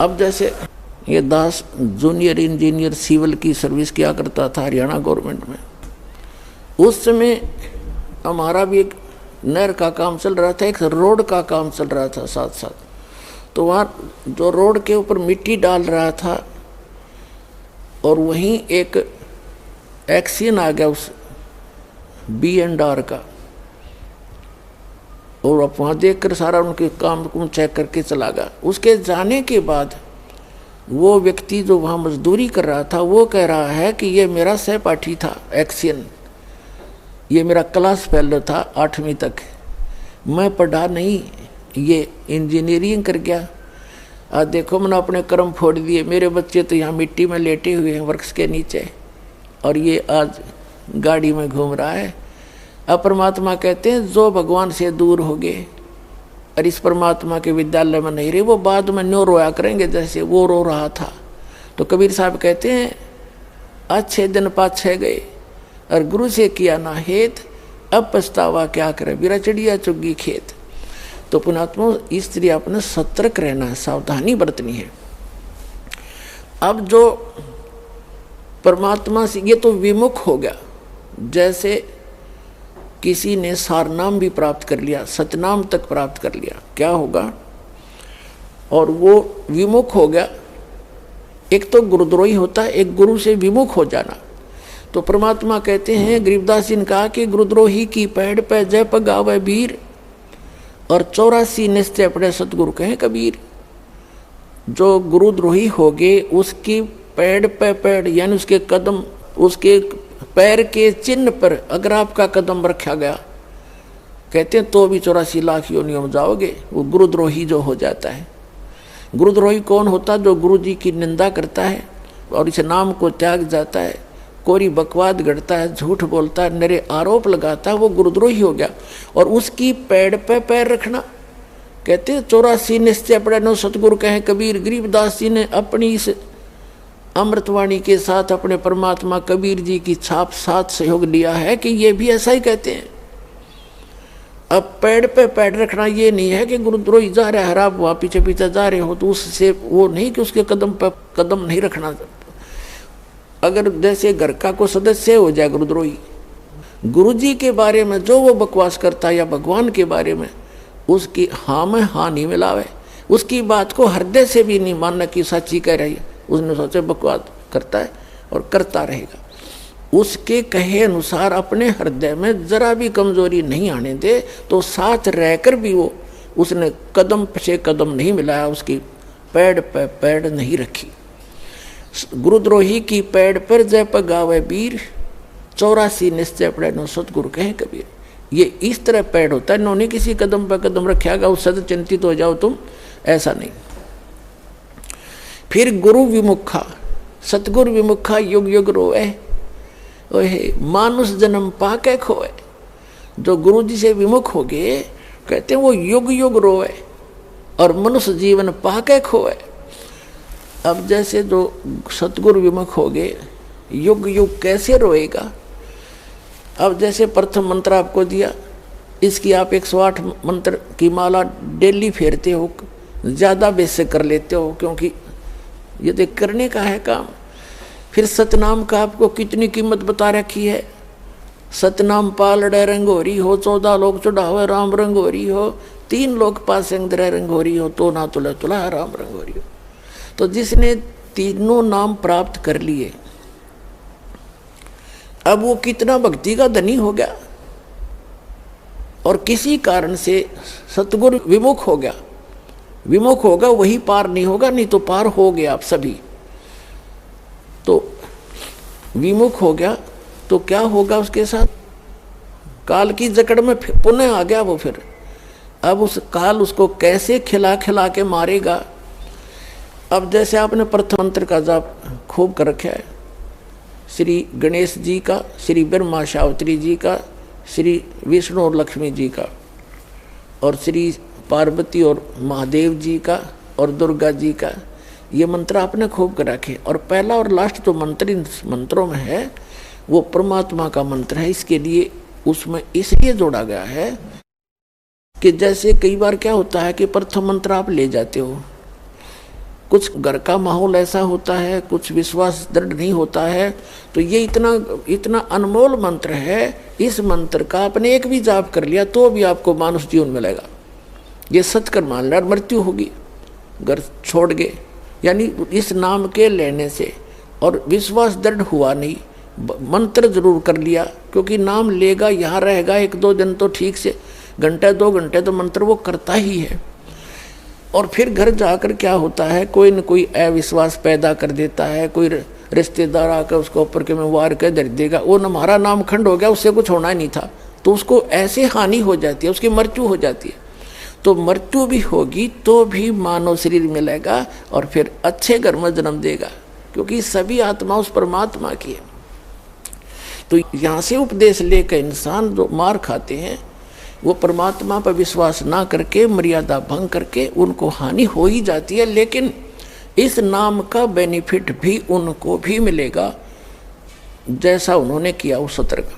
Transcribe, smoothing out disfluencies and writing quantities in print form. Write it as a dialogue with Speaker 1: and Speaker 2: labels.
Speaker 1: अब जैसे ये दास जूनियर इंजीनियर सिविल की सर्विस किया करता था हरियाणा गवर्नमेंट में। उस समय हमारा भी एक नहर का काम चल रहा था, एक रोड का काम चल रहा था साथ साथ। तो वहाँ जो रोड के ऊपर मिट्टी डाल रहा था और वहीं एक एक्सीडेंट आ गया उस B&R का, और अब वहाँ देख कर सारा उनके काम को चेक करके चला गया। उसके जाने के बाद वो व्यक्ति जो वहाँ मजदूरी कर रहा था वो कह रहा है कि ये मेरा सहपाठी था एक्सीडेंट, ये मेरा क्लास फेलो था 8वीं तक, मैं पढ़ा नहीं, ये इंजीनियरिंग कर गया। आज देखो मैंने अपने कर्म फोड़ दिए, मेरे बच्चे तो यहाँ मिट्टी में लेटे हुए हैं वृक्ष के नीचे, और ये आज गाड़ी में घूम रहा है। अब परमात्मा कहते हैं जो भगवान से दूर हो गए और इस परमात्मा के विद्यालय में नहीं रहे, वो बाद में न्यो रोया करेंगे जैसे वो रो रहा था। तो कबीर साहब कहते हैं अच्छे दिन पाछे गए और गुरु से किया ना हेत, अब पछतावा क्या करे, बिरा चिड़िया चुग्गी खेत। तो पुणात्मा इसलिए अपने सतर्क रहना है, सावधानी बरतनी है। अब जो परमात्मा से ये तो विमुख हो गया, जैसे किसी ने सारनाम भी प्राप्त कर लिया, सतनाम तक प्राप्त कर लिया, क्या होगा, और वो विमुख हो गया। एक तो गुरुद्रोही होता है, एक गुरु से विमुख हो जाना। तो परमात्मा कहते हैं, गरीबदास जी ने कहा कि गुरुद्रोही की पैड़ पे जय पगावे वीर, और 84 निश्चय पड़े सतगुरु कहें कबीर। जो गुरुद्रोही हो गए उसकी पैड़ पे पैड़ यानी उसके कदम, उसके पैर के चिन्ह पर अगर आपका कदम रखा गया, कहते हैं तो भी 84 लाख योनियों में जाओगे, वो गुरुद्रोही जो हो जाता है। गुरुद्रोही कौन होता? जो गुरु जी की निंदा करता है और इस नाम को त्याग जाता है, कोरी बकवाद गढ़ता है, झूठ बोलता है, नरे आरोप लगाता है, वो गुरुद्रोही हो गया। और उसकी पैड़ पे पैर रखना, कहते हैं 84 निश्चय पड़े नो सतगुरु कहें कबीर। गरीबदास जी ने अपनी इस अमृतवाणी के साथ अपने परमात्मा कबीर जी की छाप साथ सहयोग लिया है कि ये भी ऐसा ही कहते हैं। अब पैड़ पे पैड़ रखना ये नहीं है कि गुरुद्रोही जा रहा है, आप वहाँ पीछे पीछे जा रहे हो तो उससे वो नहीं कि उसके कदम पे कदम नहीं रखना। अगर जैसे घर का कोई सदस्य हो जाए गुरुद्रोही, गुरु जी के बारे में जो वो बकवास करता है या भगवान के बारे में, उसकी हाँ में हाँ नहीं मिलावे, उसकी बात को हृदय से भी नहीं मानना कि सच्ची कह रही है, उसने सोचे बकवास करता है और करता रहेगा। उसके कहे अनुसार अपने हृदय में जरा भी कमजोरी नहीं आने दे, तो साथ रहकर भी वो उसने कदम से कदम नहीं मिलाया, उसकी पैड़ पे पैड़ नहीं रखी। गुरुद्रोही की पैड़ पर जय पगावे वीर, 84 निश्चय पड़े नो सतगुरु कहें कबीर। ये इस तरह पैड़ होता है, इन्होंने किसी कदम पर कदम रखेगा उससे तो चिंतित हो जाओ तुम, ऐसा नहीं। फिर गुरु विमुखा, सतगुरु विमुखा युग युग रोए, ओहे मानुष जन्म पाके खोए। जो गुरु जी से विमुख हो गए, कहते हैं वो युग युग रोए और मनुष्य जीवन पाके खोए। अब जैसे जो सतगुरु विमुख हो गए, युग युग कैसे रोएगा? अब जैसे प्रथम मंत्र आपको दिया, इसकी आप 108 मंत्र की माला डेली फेरते हो, ज़्यादा बेसे कर लेते हो, क्योंकि ये तो करने का है काम। फिर सतनाम का आपको कितनी कीमत बता रखी है। सतनाम पालड़े रंगोरी हो, 14 लोग चढ़ावे राम रंगोरी हो, 3 लोग पास रंगोरी हो, तो ना तुला तुला राम रंगोरी हो। तो जिसने तीनों नाम प्राप्त कर लिए, अब वो कितना भक्ति का धनी हो गया। और किसी कारण से सतगुरु विमुख हो गया, विमुख होगा वही पार नहीं होगा, नहीं तो पार हो गया आप सभी। तो विमुख हो गया तो क्या होगा उसके साथ? काल की जकड़ में पुनः आ गया वो। फिर अब उस काल उसको कैसे खिला खिला के मारेगा। अब जैसे आपने प्रथम मंत्र का जाप खूब कर रखा है, श्री गणेश जी का, श्री ब्रह्मा शावत्री जी का, श्री विष्णु और लक्ष्मी जी का, और श्री पार्वती और महादेव जी का, और दुर्गा जी का, ये मंत्र आपने खूब कर रखे। और पहला और लास्ट जो मंत्र इन मंत्रों में है वो परमात्मा का मंत्र है। इसके लिए उसमें इसलिए जोड़ा गया है कि जैसे कई बार क्या होता है कि प्रथम मंत्र आप ले जाते हो, कुछ घर का माहौल ऐसा होता है, कुछ विश्वास दृढ़ नहीं होता है। तो ये इतना अनमोल मंत्र है, इस मंत्र का आपने एक भी जाप कर लिया तो भी आपको मानुष जीवन मिलेगा। ये सच कर मान लिया और मृत्यु होगी, घर छोड़ गए, यानी इस नाम के लेने से और विश्वास दृढ़ हुआ नहीं, मंत्र जरूर कर लिया, क्योंकि नाम लेगा यहाँ रहेगा 1-2 दिन तो ठीक से, घंटे 2 घंटे तो मंत्र वो करता ही है। और फिर घर जाकर क्या होता है, कोई न कोई अविश्वास पैदा कर देता है, कोई रिश्तेदार आकर उसको ऊपर के में वार कर दे देगा, वो न हमारा नाम खंड हो गया, उससे कुछ होना ही नहीं था, तो उसको ऐसे हानि हो जाती है, उसकी मृत्यु हो जाती है। तो मृत्यु भी होगी तो भी मानव शरीर मिलेगा और फिर अच्छे घर में जन्म देगा, क्योंकि सभी आत्मा उस परमात्मा की है। तो यहाँ से उपदेश लेकर इंसान जो मार खाते हैं वो परमात्मा पर विश्वास ना करके, मर्यादा भंग करके, उनको हानि हो ही जाती है। लेकिन इस नाम का बेनिफिट भी उनको भी मिलेगा जैसा उन्होंने किया उस सत्र का।